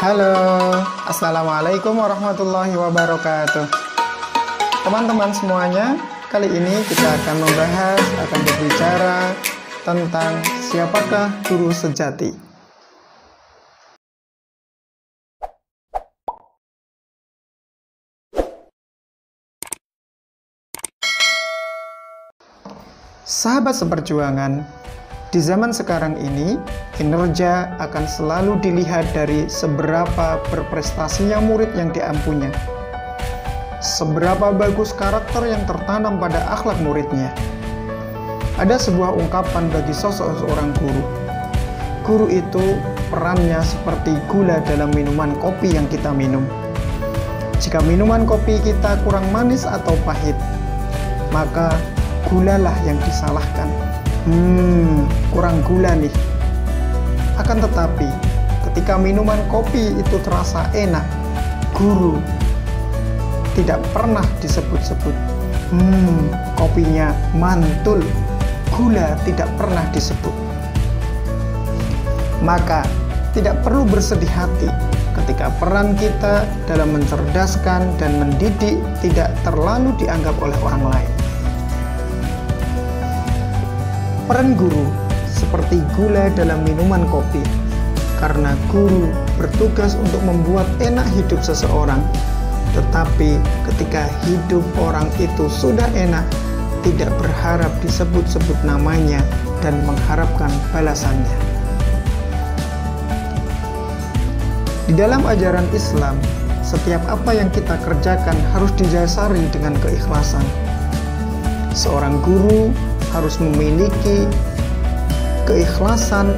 Halo, Assalamualaikum warahmatullahi wabarakatuh. Teman-teman semuanya, kali ini kita akan berbicara tentang siapakah guru sejati. Sahabat seperjuangan, di zaman sekarang ini, kinerja akan selalu dilihat dari seberapa berprestasinya murid yang diampunya. Seberapa bagus karakter yang tertanam pada akhlak muridnya. Ada sebuah ungkapan bagi sosok seorang guru. Guru itu perannya seperti gula dalam minuman kopi yang kita minum. Jika minuman kopi kita kurang manis atau pahit, maka gulalah yang disalahkan. Kurang gula nih. Akan tetapi, ketika minuman kopi itu terasa enak, guru tidak pernah disebut-sebut. Kopinya mantul, gula tidak pernah disebut. Maka, tidak perlu bersedih hati ketika peran kita dalam mencerdaskan dan mendidik tidak terlalu dianggap oleh orang lain. Peran guru seperti gula dalam minuman kopi, karena guru bertugas untuk membuat enak hidup seseorang. Tetapi ketika hidup orang itu sudah enak, tidak berharap disebut-sebut namanya dan mengharapkan balasannya. Di dalam ajaran Islam, setiap apa yang kita kerjakan harus didasari dengan keikhlasan. Seorang guru harus memiliki keikhlasan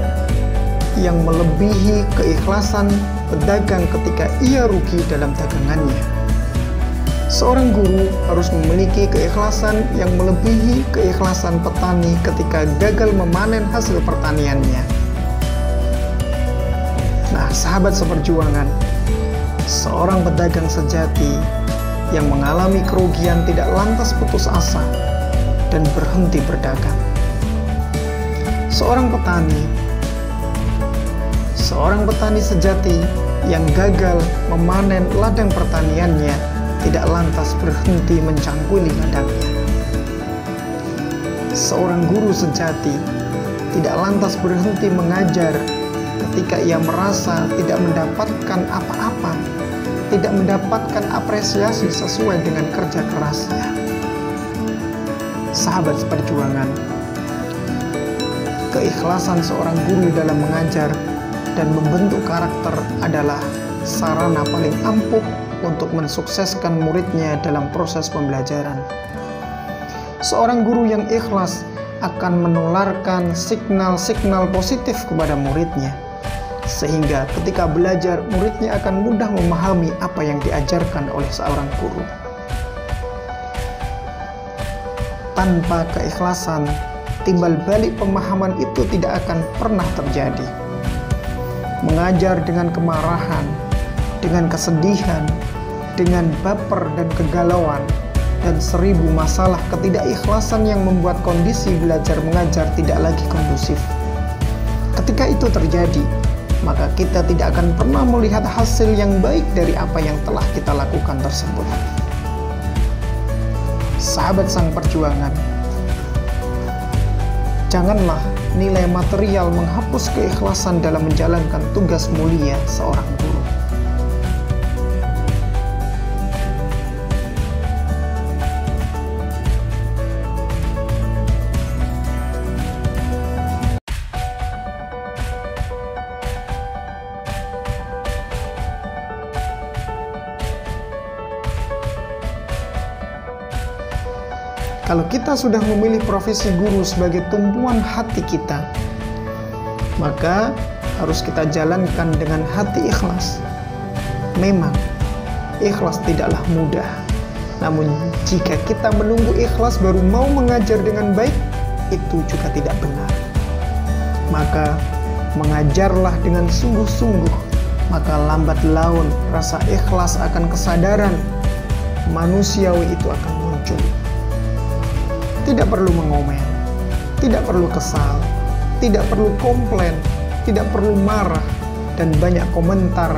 yang melebihi keikhlasan pedagang ketika ia rugi dalam dagangannya. Seorang guru harus memiliki keikhlasan yang melebihi keikhlasan petani ketika gagal memanen hasil pertaniannya. Nah, sahabat seperjuangan, seorang pedagang sejati yang mengalami kerugian tidak lantas putus asa dan berhenti berdagang. Seorang petani sejati yang gagal memanen ladang pertaniannya tidak lantas berhenti mencangkuli ladangnya. Seorang guru sejati tidak lantas berhenti mengajar ketika ia merasa tidak mendapatkan apa-apa, tidak mendapatkan apresiasi sesuai dengan kerja kerasnya. Sahabat seperjuangan, keikhlasan seorang guru dalam mengajar dan membentuk karakter adalah sarana paling ampuh untuk mensukseskan muridnya dalam proses pembelajaran. Seorang guru yang ikhlas akan menularkan signal-signal positif kepada muridnya, sehingga ketika belajar, muridnya akan mudah memahami apa yang diajarkan oleh seorang guru. Tanpa keikhlasan, timbal balik pemahaman itu tidak akan pernah terjadi. Mengajar dengan kemarahan, dengan kesedihan, dengan baper dan kegalauan, dan 1000 masalah ketidakikhlasan yang membuat kondisi belajar mengajar tidak lagi kondusif. Ketika itu terjadi, maka kita tidak akan pernah melihat hasil yang baik dari apa yang telah kita lakukan tersebut. Sahabat sang perjuangan, janganlah nilai material menghapus keikhlasan dalam menjalankan tugas mulia seorang guru. Kalau kita sudah memilih profesi guru sebagai tumpuan hati kita, maka harus kita jalankan dengan hati ikhlas. Memang, ikhlas tidaklah mudah. Namun, jika kita menunggu ikhlas baru mau mengajar dengan baik, itu juga tidak benar. Maka, mengajarlah dengan sungguh-sungguh, maka lambat laun rasa ikhlas akan kesadaran manusiawi itu akan muncul. Tidak perlu mengomel, tidak perlu kesal, tidak perlu komplain, tidak perlu marah, dan banyak komentar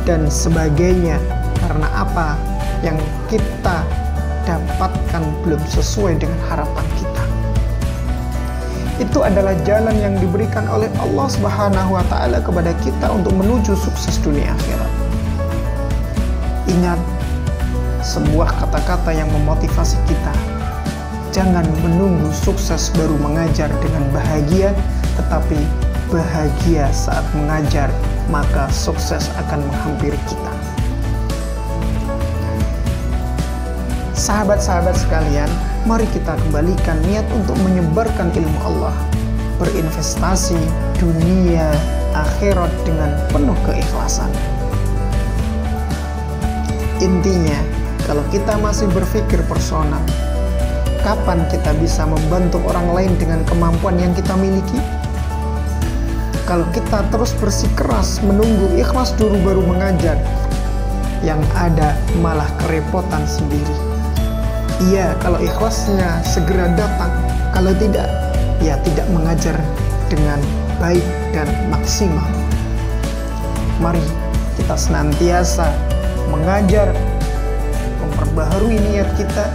dan sebagainya. Karena apa yang kita dapatkan belum sesuai dengan harapan kita. Itu adalah jalan yang diberikan oleh Allah Subhanahu wa Ta'ala kepada kita untuk menuju sukses dunia akhirat. Ingat sebuah kata-kata yang memotivasi kita. Jangan menunggu sukses baru mengajar dengan bahagia, tetapi bahagia saat mengajar, maka sukses akan menghampiri kita. Sahabat-sahabat sekalian, mari kita kembalikan niat untuk menyebarkan ilmu Allah, berinvestasi dunia akhirat dengan penuh keikhlasan. Intinya, kalau kita masih berpikir personal, kapan kita bisa membantu orang lain dengan kemampuan yang kita miliki? Kalau kita terus bersikeras menunggu ikhlas dulu baru mengajar, yang ada malah kerepotan sendiri. Iya, kalau ikhlasnya segera datang, kalau tidak, ya tidak mengajar dengan baik dan maksimal. Mari kita senantiasa mengajar, memperbaharui niat kita,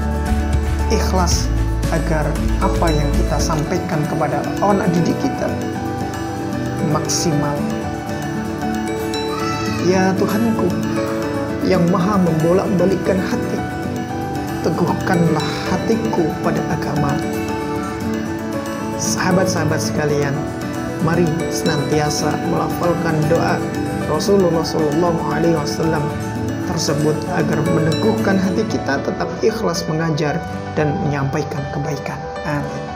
ikhlas agar apa yang kita sampaikan kepada anak didik kita maksimal. Ya Tuhanku yang maha membolak-balikkan hati, teguhkanlah hatiku pada agama. Sahabat-sahabat sekalian, mari senantiasa melafalkan doa Rasulullah SAW tersebut agar meneguhkan hati kita tetap ikhlas mengajar dan menyampaikan kebaikan. Amin.